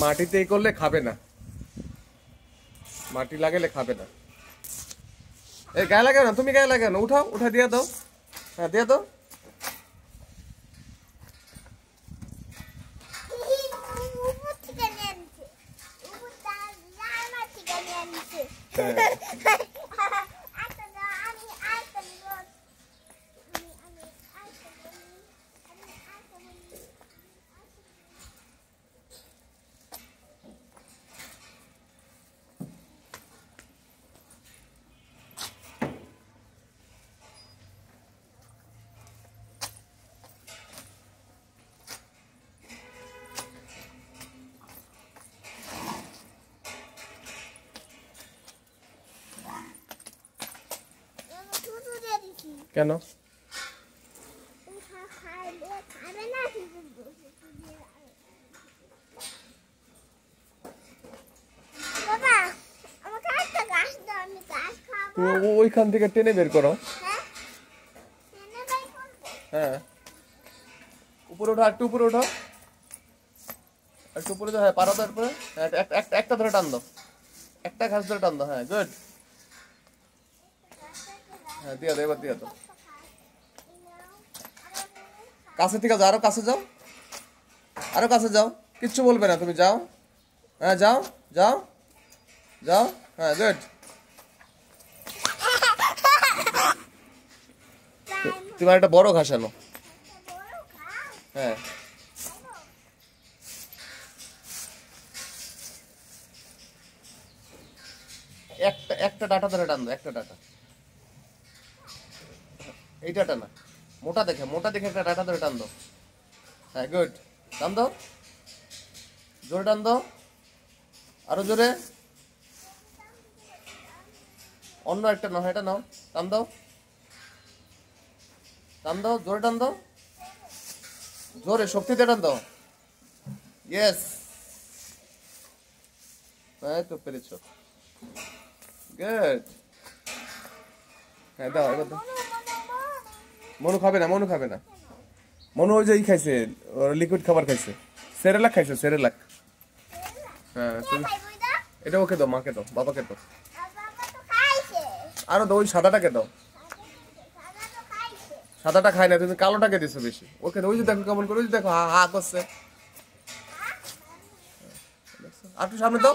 মাটিতে এই করলে খাবে না, মাটি লাগালে খাবে না। এই গায়ে লাগাও না, তুমি গায়ে লাগাও না, উঠাও, উঠা দিয়ে দাও। হ্যাঁ দিয়ে দাও। কেন? ওইখান থেকে টেনে বের করো। হ্যাঁ উপরে ওঠো, একটু উপরে ওঠো, একটু উপরে যাও। হ্যাঁ পারো তো, এরপরে একটা ধরে টান দাও, একটা ঘাস ধরে টান দাও। হ্যাঁ গুড। হ্যাঁ দিয়ে দাও, এবার দিয়ে দাও। কাছে থেকে যাও, আরো কাছে যাও, আরো কাছে যাও, কিচ্ছু বলবে না, তুমি যাও। হ্যাঁ যাও যাও যাও। হ্যাঁ গুড। তুমি একটা বড় ঘাস আনো। হ্যাঁ একটা একটা ডাটা ধরে টান দাও, একটা ডাটা, এই ডাটা না, মোটা দেখে, মোটা দেখে একটা ডাটা ধরে টান দাও। হ্যাঁ গুড, টান দাও, জোরে টান দাও, আরো জোরে। অন্য একটা নাও, এটা নাও, টান দাও, টান দাও, জোরে টান দাও, জোরে শক্তিতে টান দাও। ইয়েস, এই তো পেরেছো, গুড। হ্যাঁ দাও, এবার দাও। মনু খাবে না, মনু খাবে না, মনু ওই যে ই খাইছে, লিকুইড খাবার খাইছে, সেরেলাক খাইছে, সেরেলাক। হ্যাঁ তুমি এটা ওকে দাও, মাকে দাও, বাবাকে দাও, আরো দাও, ওই সাদাটাকে দাও। সাদাটা খায় না, তুমি কালোটাকে দিছো বেশি, ওকে দাও। ওই যে দেখো কেমন করে, ওই যে দেখো হা হা করছে। আরেকটু সামনে দাও,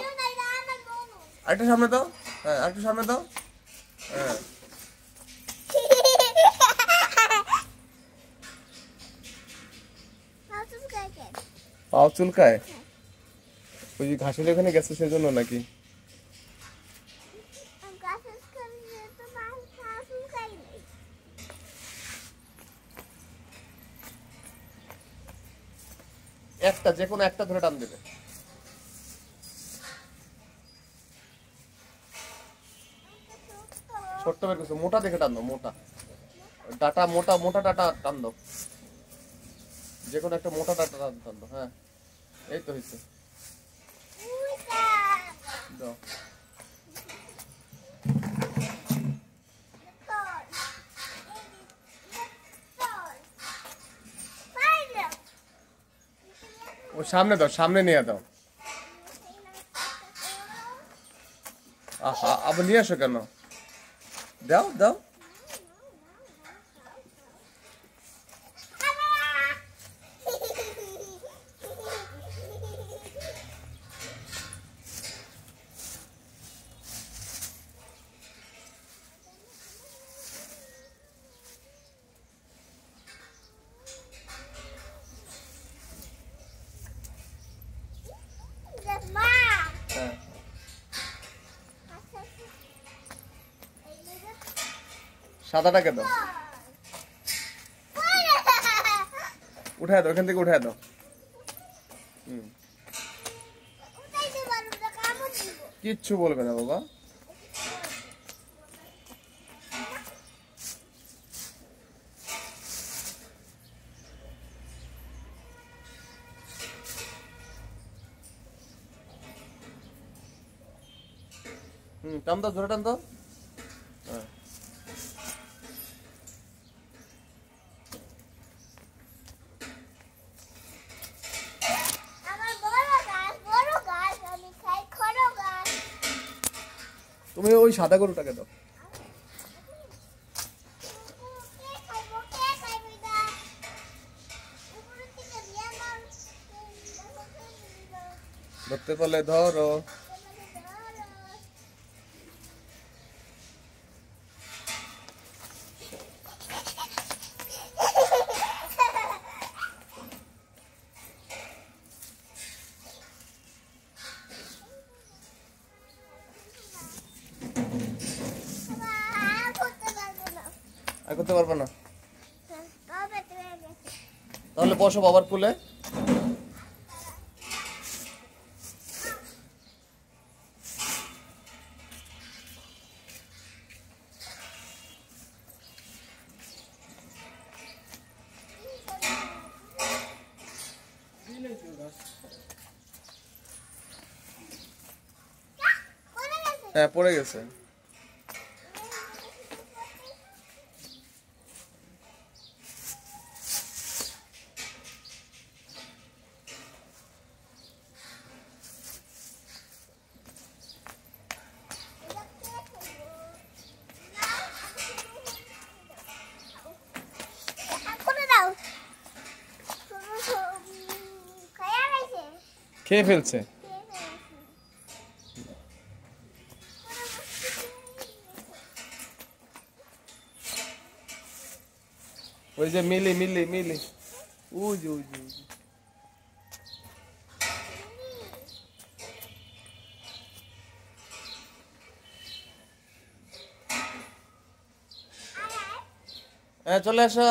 আরেকটু সামনে দাও। হ্যাঁ আরেকটু সামনে দাও। হ্যাঁ পাও চুলকায়, ওই যে ঘাসের ওখানে গেছে সেজন্য নাকি? একটা, যে কোনো একটা ধরে টান দেবে। ছোট্ট বের করছো, মোটা দেখে টান দাও, মোটা ডাটা, মোটা মোটা ডাটা টান দাও, যে কোনো একটা মোটা ডাটা টান দাও। হ্যাঁ এই তো হয়েছে, দাও। ও সামনে দাও, সামনে নিয়ে দাও। আহা, আবার নিয়ে আসো কেন? দাও দাও। হ্যাঁ সাদাটাকে দাও, উঠায় দাও, এখান থেকে উঠায় দাও। কিচ্ছু বলবে না বাবা। টান দাও, জোরে টান দাও। হ্যাঁ ওই সাদা গরুটাকে দাও। ধরতে পারলে ধরো। আর করতে পারবো না, তাহলে বসো বাবার কোলে। হ্যাঁ পড়ে গেছে। খেয়ে ফেলছে। ওই যে মিলি মিলি মিলি, ওই যে ওই যে ওই যে। হ্যাঁ চলে আসো।